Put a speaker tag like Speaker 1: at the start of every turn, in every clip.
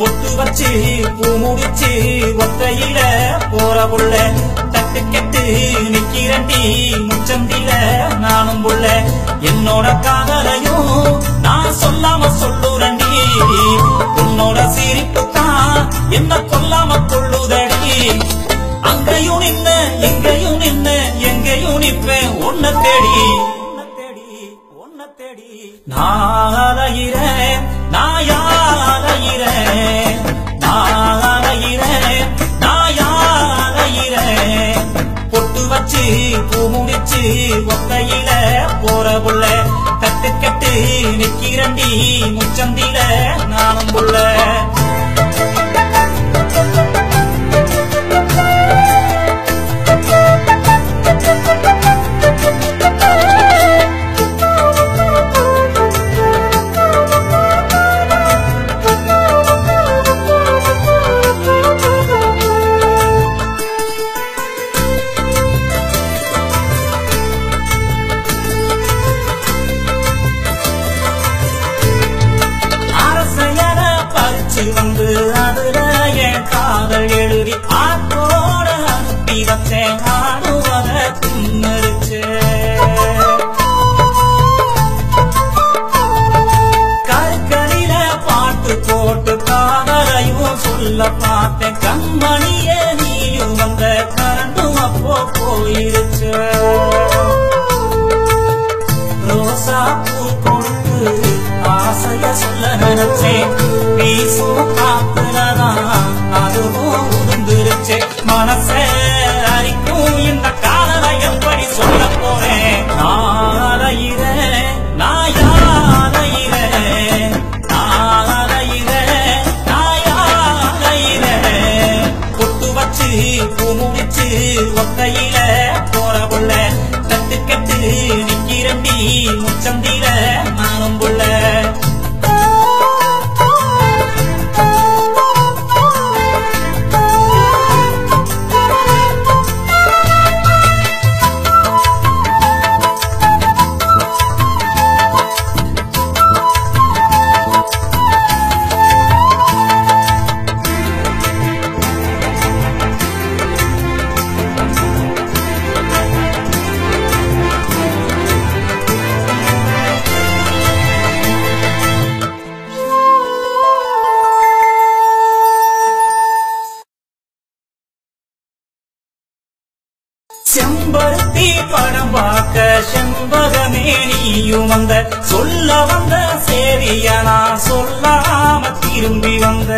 Speaker 1: பொட்டு வச்சு பூ முடிச்சு ஒத்தையில போற புள்ள தட்டு கெட்டு நிக்கிறண்டி முச்சந்தில நானும் புள்ள என்னோட காதலையும் நான் சொல்லாம சொல்லுறண்டி உன்னோட சிரிப்பு தான் என்ன கொல்லாம கொள்ளுதடி அங்கையும் நின்ன எங்கையும் நின்ன எங்கையும் நிப்பேன் உன்னை தேடி நான் அலையிறேன் பொட்டு வச்சு பூ முடிச்சு ஒத்தையில போற புள்ள தட்டு கட்டு நிக்கிறண்டி முச்சந்தில நானும் புள்ள வந்து அதுல என் காதல் எழுதி ஆத்தோட அனுப்பி வச்சேன் ஆடுவத தின்னரிச்சு கற்களில பாட்டு போட்டு காதலையும் சொல்ல பார்த்தேன் கண்மணியே நீயும் வந்த கரண்டும் அப்போ போயிருச்சு ரோசா பூ கொடுத்து ஆசைய சொல்ல நினைச்சேன் வீசும் காத்துலதான் அதுவும் உதிர்ந்துருச்சு மனசே அரிக்கும் இந்த காதலை எப்படி சொல்ல போறேன் நான் அலையிறேன் பொட்டு வச்சு பூ முடிச்சு ஒத்தையில போற புள்ள தட்டு கட்டு நிக்கிறண்டி முச்சந்தில நானும் புள்ள செம்பருத்தி படம் பார்க்க செண்பகமே நீயும் வந்த சொல்ல வந்த சேரிய நான் சொல்லாம திரும்பி வந்த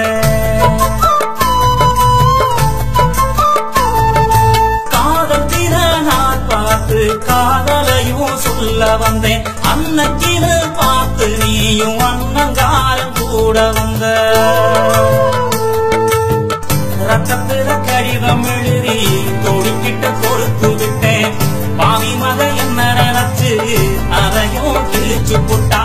Speaker 1: காதல் தின நான் பார்த்து காதலையும் சொல்ல வந்தேன் அன்னத்தினு பார்த்து நீயும் அன்னங்காலம் கூட வந்த ரத்தத்துல கடிதம் எழுதி தோடிக்கிட்ட கொடுத்து விட்டேன் பாவி மத என்ன நினைச்சு அதையும் கிழிச்சு போட்டா